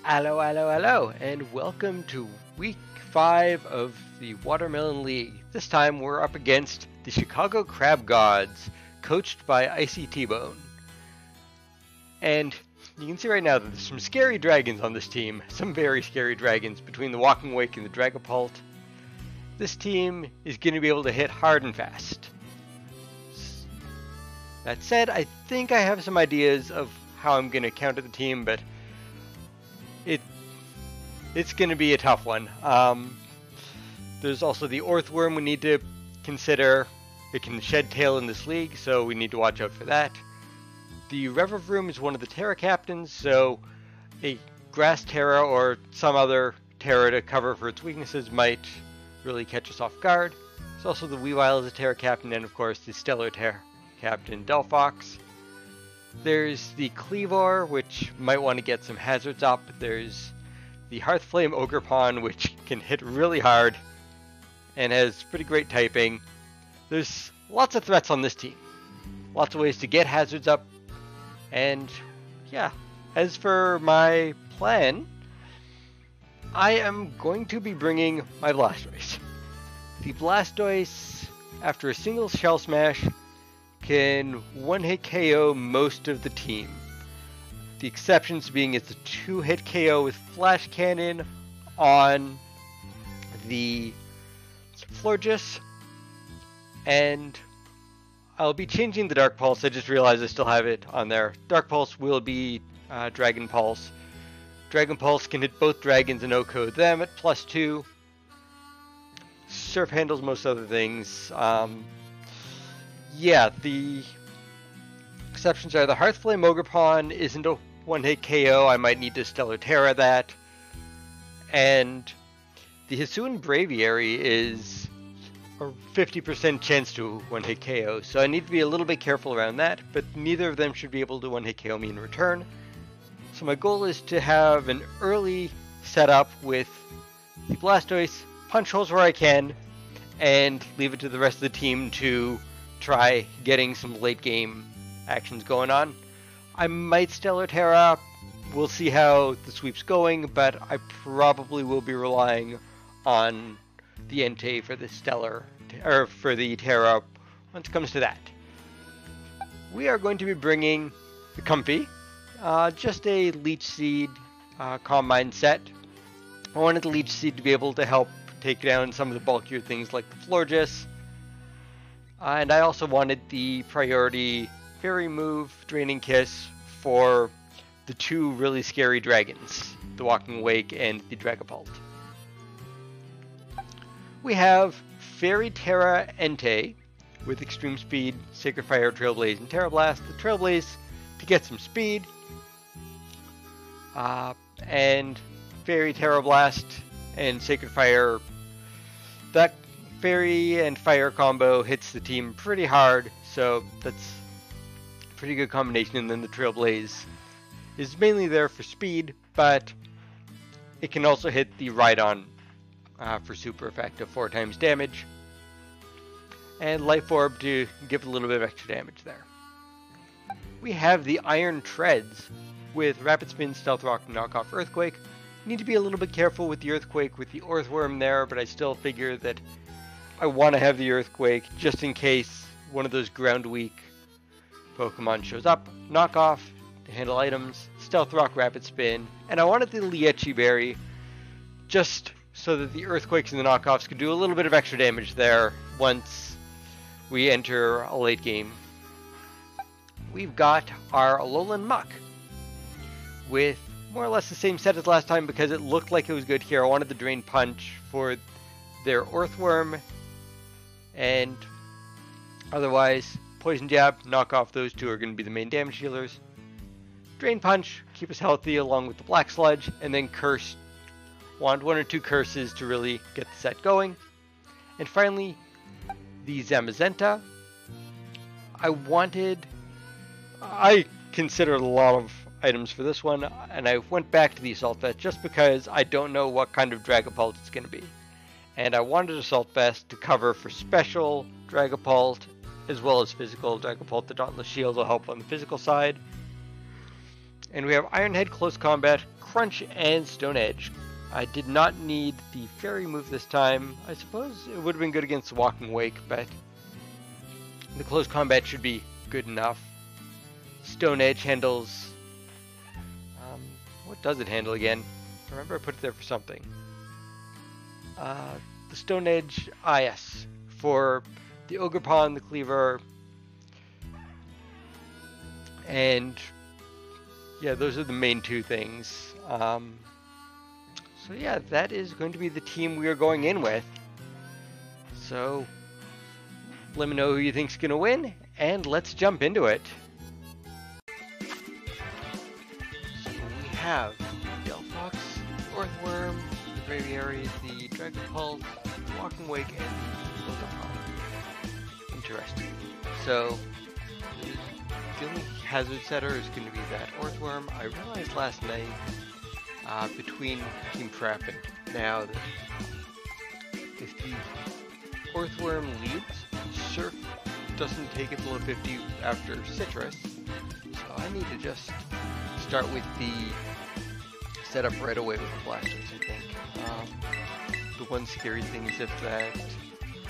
Hello, hello, hello, and welcome to week 5 of the Watermelon League. This time we're up against the Chicago CrabGods, coached by IcyTBone. And you can see right now that there's some scary dragons on this team, some very scary dragons between the Walking Wake and the Dragapult. This team is going to be able to hit hard and fast. That said, I think I have some ideas of how I'm going to counter the team, but it's going to be a tough one. There's also the Earthworm we need to consider. It can shed tail in this league, so we need to watch out for that. The Revavroom is one of the Terra captains, so a Grass Terra or some other Terra to cover for its weaknesses might really catch us off guard. There's also the Weavile as a Terra captain, and of course the Stellar Terra captain Delphox. There's the Cleavor, which might want to get some hazards up. There's the Hearthflame Ogerpon, which can hit really hard and has pretty great typing. There's lots of threats on this team. Lots of ways to get hazards up. And yeah, as for my plan, I am going to be bringing my Blastoise. The Blastoise, after a single Shell Smash, can one-hit KO most of the team. The exceptions being it's a 2-hit KO with Flash Cannon on the Florges, and I'll be changing the Dark Pulse. I just realized I still have it on there. Dark Pulse will be Dragon Pulse. Dragon Pulse can hit both dragons and O-code them at +2. Surf handles most other things. Yeah, the exceptions are the Hearthflame Ogerpon isn't a one-hit KO. I might need to Stellar Terra that. And the Hisuian Braviary is a 50% chance to one-hit KO, so I need to be a little bit careful around that, but neither of them should be able to one-hit KO me in return. So my goal is to have an early setup with the Blastoise, punch holes where I can, and leave it to the rest of the team to try getting some late game actions going on. I might Stellar Terra. We'll see how the sweep's going, but I probably will be relying on the Entei for the Stellar or for the Terra once it comes to that. We are going to be bringing the Comfy, just a Leech Seed Calm Mind set. I wanted the Leech Seed to be able to help take down some of the bulkier things like the Florges. And I also wanted the priority Fairy Move, Draining Kiss for the two really scary dragons, the Walking Wake and the Dragapult. We have Fairy Terra Entei with Extreme Speed, Sacred Fire, Trailblaze, and Karrablasts. The Trailblaze to get some speed, and Fairy Terra Blast and Sacred Fire. That Fairy and Fire combo hits the team pretty hard, so that's a pretty good combination. And then the Trailblaze is mainly there for speed, but it can also hit the Rhydon for super effective 4 times damage, and Life Orb to give a little bit of extra damage there. We have the Iron Treads with Rapid Spin, Stealth Rock, and Knockoff Earthquake. Need to be a little bit careful with the Earthquake with the Earthworm there, but I still figure that I want to have the Earthquake just in case one of those ground weak Pokemon shows up. Knockoff to handle items, Stealth Rock, Rapid Spin, and I wanted the Lietchi Berry just so that the Earthquakes and the Knockoffs could do a little bit of extra damage there once we enter a late game. We've got our Alolan Muck with more or less the same set as last time because it looked like it was good here. I wanted the Drain Punch for their Earthworm, and otherwise Poison Jab, knock off. Those two are going to be the main damage healers. Drain Punch, keep us healthy along with the Black Sludge, and then Curse. Want 1 or 2 curses to really get the set going. And finally, the Zamazenta. I considered a lot of items for this one, and I went back to the Assault Vest just because I don't know what kind of Dragapult it's going to be. And I wanted Assault Vest to cover for special Dragapult as well as physical Dragapult. The Dauntless Shield will help on the physical side. And we have Ironhead, Close Combat, Crunch, and Stone Edge. I did not need the Fairy move this time. I suppose it would have been good against Walking Wake, but the Close Combat should be good enough. Stone Edge handles... what does it handle again? I remember I put it there for something. The Stone Edge IS for the Ogerpon, the Cleaver, and yeah, those are the main two things. So yeah, that is going to be the team we are going in with. So let me know who you think's gonna win, and let's jump into it. So we have the Delphox, Earthworm, the Braviary, the Dragapult, the Walking Wake, and the Ogerpon. Interesting. So the only hazard setter is going to be that Earthworm. I realized last night between Team Prep and now that if the Earthworm leads, Surf doesn't take it below 50 after Citrus. So I need to just start with the setup right away with the Blasters, I think. The one scary thing is if that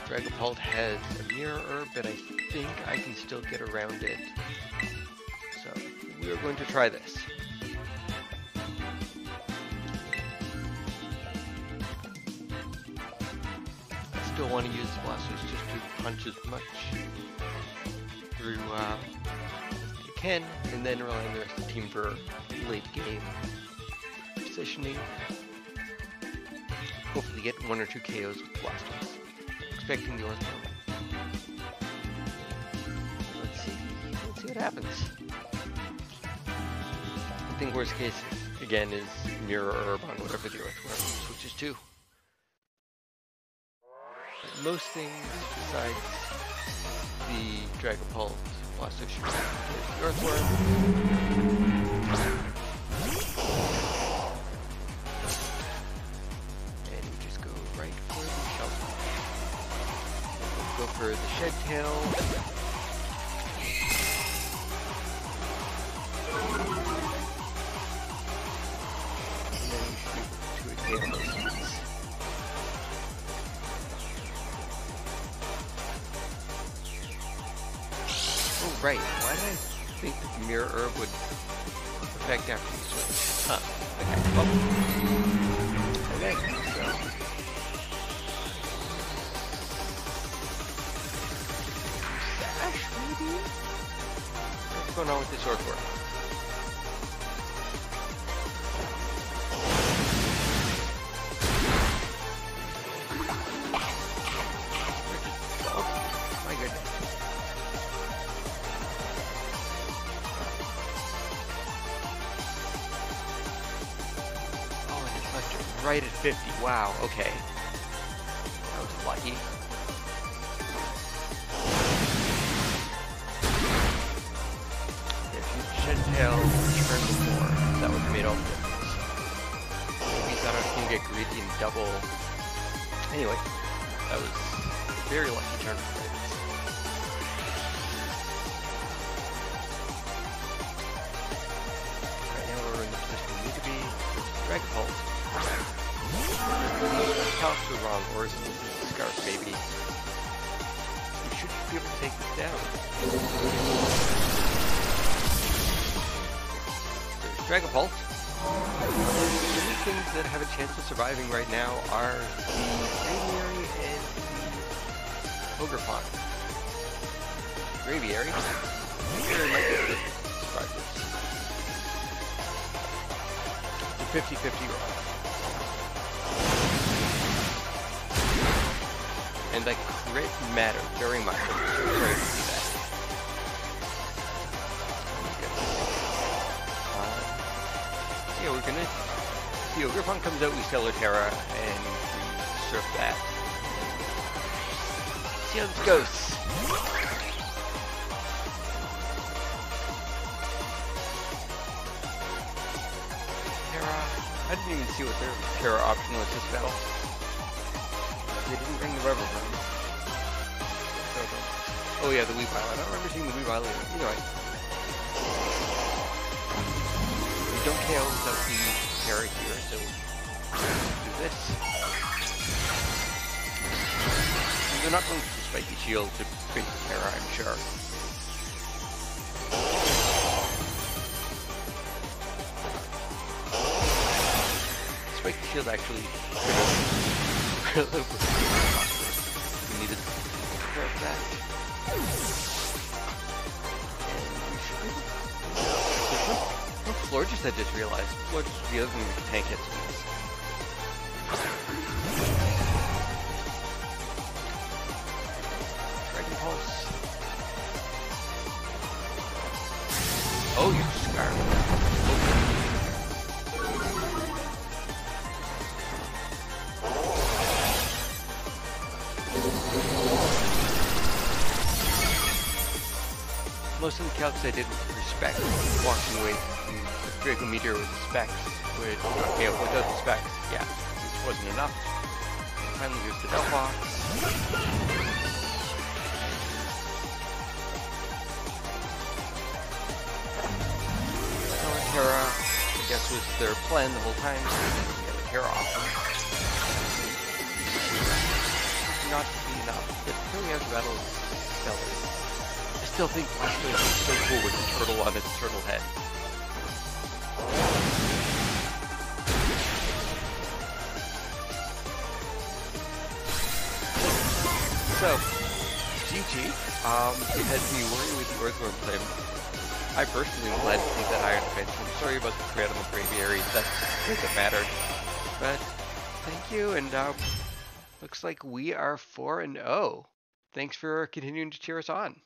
Dragapult has a Mirror Herb, but I think I can still get around it. So we are going to try this. I still want to use the Blasters just to punch as much through as I can, and then rely on the rest of the team for late game positioning. Hopefully get 1 or 2 KOs with Blasters. Expecting the Earthworm. Let's see what happens. I think worst case again is Mirror Herb on whatever the Earthworm switches to. But most things besides the Dragapult, Blaster should be the Earthworm. Go for the Shed Tail. And then we should be able to advance those ones. Oh, right. Why did I think that the Mirror Herb would affect after you switch? Huh. Okay. Okay. So. What's going on with this Earthworm? Oh, my goodness. Oh, and it's left it right at 50. Wow, okay. That was lucky. Tail, turn before. That would have made all the difference. Maybe thought I was going to get greedy and double. Anyway, that was a very lucky turn for Ravens. Right now we're in the position we need to be. Dragapult. Counts are wrong, or is this Scarf maybe? We should be able to take this down. Dragapult. The only things that have a chance of surviving right now are the Braviary and the Ogerpon. Braviary. Braviary might be good to survive this. It's a 50-50 roll. And that crit mattered very much. I'm sorry to see that. Yeah, we're gonna see Ogerpon comes out, we Stellar Terra, and we surf that. See how this goes. Terra. I didn't even see what their Terra option was this battle. They didn't bring the Rubber Room. Oh yeah, the Weavile. I don't remember seeing the Weavile either. Anyway. don't KO without the Terra here, so do this. They're not going to the spiky shield to create the Terra, I'm sure. Spiky shield actually we needed to grab that. No Florges, I just realized. Florges is the other thing the tank hits with. Dragon Pulse. Oh, you scarf. Most of the calcs I did with respect, walking away from the Draco Meteor with the specs, which, okay, without the specs, yeah, this wasn't enough. Finally, here's the Delphox. Terra, I guess, was their plan the whole time, so they get the Terra off them. Not to be enough, but until we have the Battle of Stellar. I still think Blastoise is so cool with the turtle on its turtle head. So, GG. It has me worried with the Earthworm claim. I personally am glad to see that Iron Fence. I'm sorry about the threat of the Braviary. That doesn't matter. But, thank you, and looks like we are 4-0. Thanks for continuing to cheer us on.